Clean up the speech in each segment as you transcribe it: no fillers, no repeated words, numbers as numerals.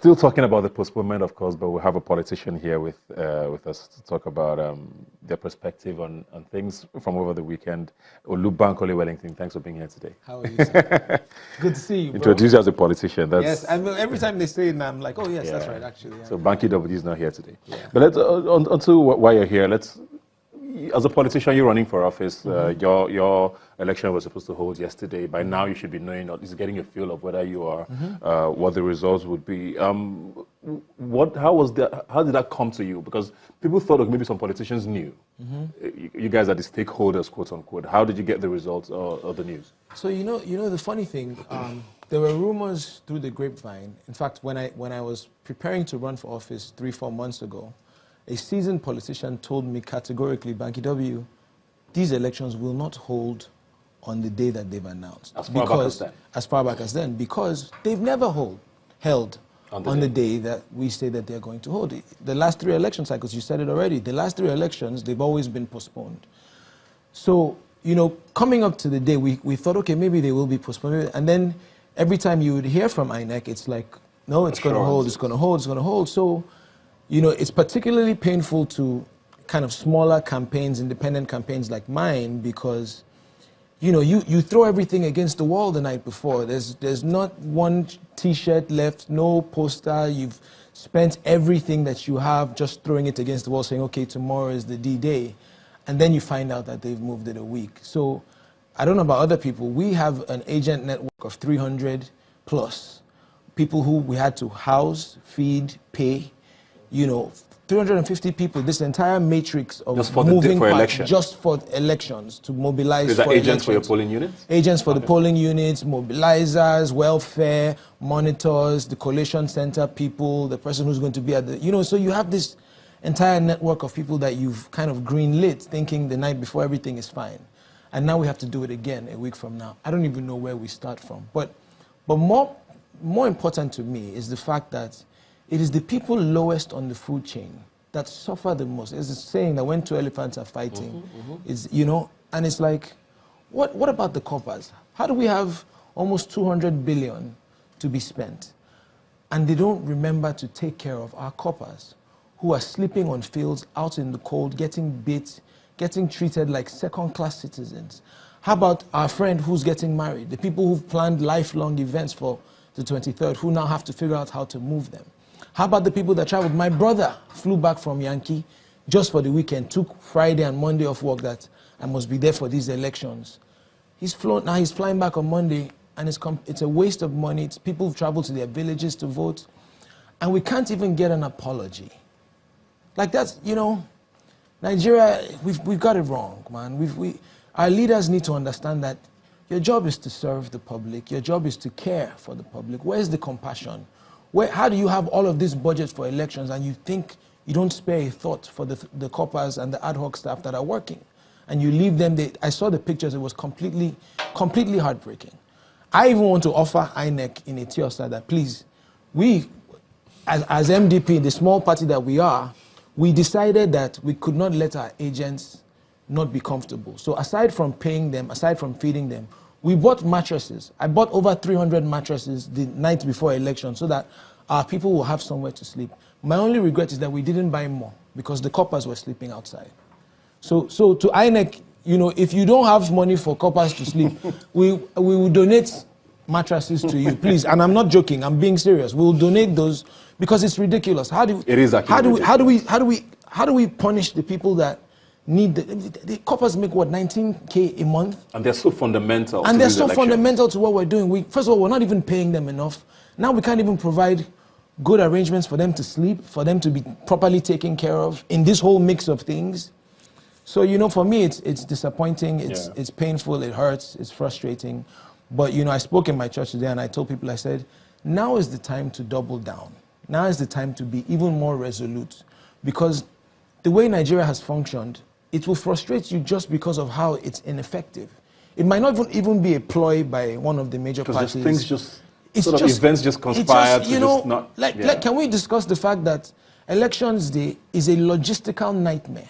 still talking about the postponement, of course, but we have a politician here with us to talk about their perspective on things from over the weekend. Banky Wellington, thanks for being here today. How are you, sir? Good to see you, bro. Introduce you as a politician. Yes, and every time they say it, I'm like, oh yes, that's right, actually. Yeah. So Banky W is not here today. Yeah. But let's onto why you're here. As a politician, you're running for office. Your election was supposed to hold yesterday. By now, you should be knowing, at least getting a feel of whether you are, what the results would be. How did that come to you? Because people thought maybe some politicians knew. You guys are the stakeholders, quote unquote. How did you get the results or the news? So you know the funny thing, there were rumors through the grapevine. In fact, when I was preparing to run for office 3-4 months ago, a seasoned politician told me categorically, Banky W, these elections will not hold on the day that they've announced. As far back as then? As far back as then, because they've never held on the day that we say that they're going to hold it. The last 3 election cycles, you said it already, the last 3 elections, they've always been postponed. So, coming up to the day, we thought, okay, maybe they will be postponed. And then every time you would hear from INEC, it's like, no, it's going to hold, it's going to hold, it's going to hold. So, it's particularly painful to kind of smaller campaigns, independent campaigns like mine, because, you throw everything against the wall the night before. There's not one T-shirt left, no poster. You've spent everything that you have just throwing it against the wall, saying, okay, tomorrow is the D-Day. And then you find out that they've moved it a week. So I don't know about other people. We have an agent network of 300 plus people who we had to house, feed, pay. 350 people, this entire matrix of moving parts just for elections, to mobilize for elections. Agents for your polling units? Agents for the polling units, mobilizers, welfare, monitors, the collation center people, the person who's going to be at the, so you have this entire network of people that you've kind of green-lit, thinking the night before everything is fine. And now we have to do it again a week from now. I don't even know where we start from. But more important to me is the fact that it is the people lowest on the food chain that suffer the most. There's a saying that when 2 elephants are fighting, and it's like, what about the coppers? How do we have almost 200 billion to be spent, and they don't remember to take care of our coppers who are sleeping on fields out in the cold, getting beat, getting treated like second-class citizens? How about our friend who's getting married, the people who've planned lifelong events for the 23rd, who now have to figure out how to move them? How about the people that traveled? My brother flew back from Yankee just for the weekend, took Friday and Monday off work that I must be there for these elections. He's flying back on Monday, and it's a waste of money. It's people who've traveled to their villages to vote, and we can't even get an apology. Like that's, Nigeria, we've got it wrong, man. Our leaders need to understand that your job is to serve the public. Your job is to care for the public. Where's the compassion? How do you have all of this budget for elections and you think you don't spare a thought for the coppers and the ad hoc staff that are working? And you leave them, I saw the pictures, it was completely heartbreaking. I even want to offer INEC in a TIOSA that please, we, as MDP, the small party that we are, we decided that we could not let our agents not be comfortable. So aside from paying them, aside from feeding them, we bought mattresses. I bought over 300 mattresses the night before election so that our people will have somewhere to sleep. My only regret is that we didn't buy more because the coppers were sleeping outside. So to INEC, if you don't have money for coppers to sleep, we will donate mattresses to you, please. And I'm not joking, I'm being serious. We'll donate those because it's ridiculous. How do we punish the people that need the coppers make what, 19K a month? And they're so fundamental. And they're so fundamental to what we're doing. First of all, we're not even paying them enough. Now we can't even provide good arrangements for them to sleep, for them to be properly taken care of in this whole mix of things. So, for me, it's disappointing, it's painful, it hurts, it's frustrating. But, I spoke in my church today and I told people, I said, now is the time to double down. Now is the time to be even more resolute. Because the way Nigeria has functioned, it will frustrate you just because of how it's ineffective. It might not even be a ploy by one of the major parties. Because events just conspire to just not... Can we discuss the fact that Elections Day is a logistical nightmare?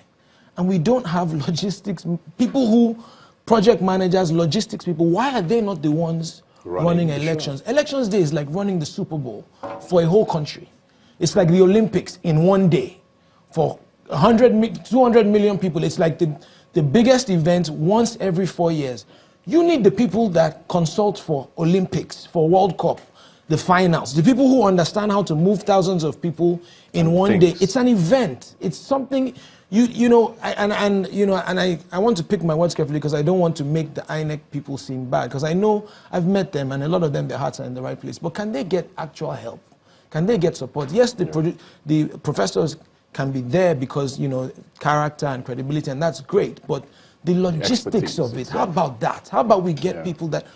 And we don't have logistics, people who, project managers, logistics people, why are they not the ones running elections. Elections day is like running the Super Bowl for a whole country. It's like the Olympics in one day for 200 million people. It's like the biggest event once every 4 years. You need the people that consult for Olympics, for World Cup, the finals, the people who understand how to move thousands of people in one day. It's an event. It's something I want to pick my words carefully because I don't want to make the INEC people seem bad, because I know I've met them and a lot of them, their hearts are in the right place. But can they get actual help? Can they get support? Yes, the professors can be there because, character and credibility, and that's great. But the logistics of it, how about that? How about we get people that...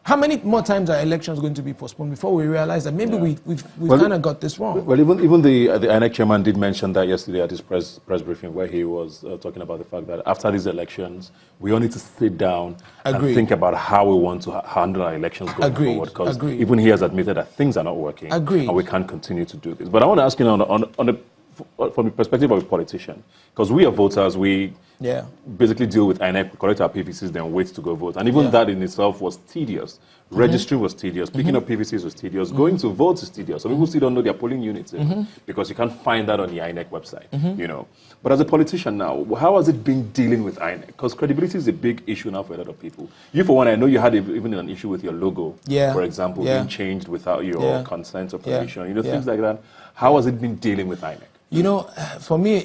How many more times are elections going to be postponed before we realize that maybe we've kind of got this wrong? Well, even the INEC chairman did mention that yesterday at his press briefing, where he was talking about the fact that after these elections, we all need to sit down and think about how we want to handle our elections going forward. Because even he has admitted that things are not working, and we can't continue to do this. But I want to ask you from the perspective of a politician, because we are voters, we basically deal with INEC, collect our PVCs, then wait to go vote. And even that in itself was tedious. Registering was tedious. Picking up PVCs was tedious. Going to vote is tedious. So people still don't know their polling units because you can't find that on the INEC website. But as a politician now, how has it been dealing with INEC? Because credibility is a big issue now for a lot of people. You, for one, I know you had even an issue with your logo, for example, being changed without your consent or permission. Things like that. How has it been dealing with INEC? For me,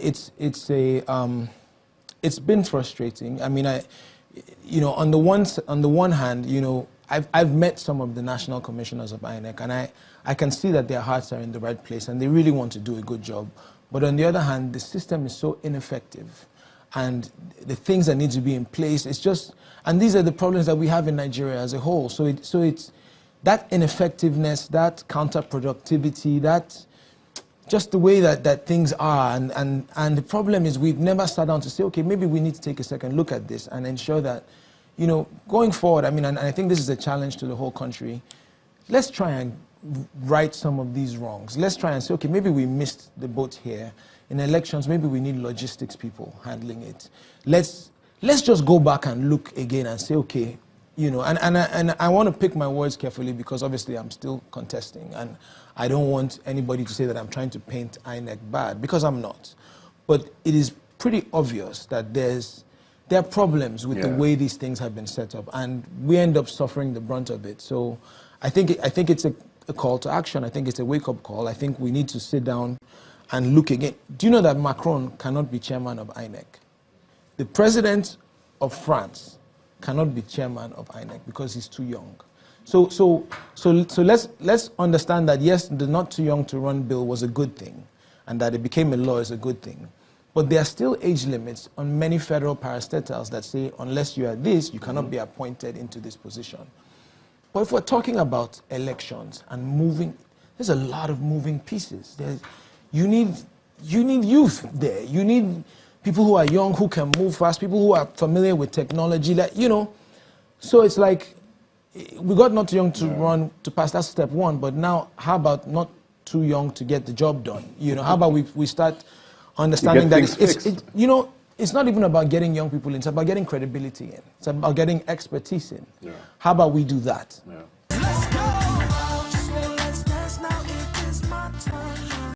it's been frustrating. I mean, on the one hand, I've met some of the national commissioners of INEC, and I can see that their hearts are in the right place and they really want to do a good job. But on the other hand, the system is so ineffective, and the things that need to be in place, and these are the problems that we have in Nigeria as a whole. So it's that ineffectiveness, that counterproductivity, that just the way that things are, and the problem is we've never sat down to say, okay, maybe we need to take a second look at this and ensure that, going forward, I mean, and I think this is a challenge to the whole country, let's try and right some of these wrongs. Let's try and say, okay, maybe we missed the boat here. In elections, maybe we need logistics people handling it. Let's just go back and look again and say, okay, and I want to pick my words carefully, because obviously I'm still contesting, and I don't want anybody to say that I'm trying to paint INEC bad, because I'm not. But it is pretty obvious that there are problems with the way these things have been set up, and we end up suffering the brunt of it. So I think it's a call to action. I think it's a wake-up call. I think we need to sit down and look again. Do you know that Macron cannot be chairman of INEC? The president of France cannot be chairman of INEC because he's too young. So let's understand that, yes, the not too young to run bill was a good thing, and that it became a law is a good thing. But there are still age limits on many federal parastatals that say, unless you are this, you cannot be appointed into this position. But if we're talking about elections and moving, there's a lot of moving pieces. You need youth there. You need people who are young, who can move fast, people who are familiar with technology. So it's like, we got not too young to run, to pass, that's step one. But now, how about not too young to get the job done? How about we start understanding that it's not even about getting young people in, it's about getting credibility in. It's about getting expertise in. How about we do that?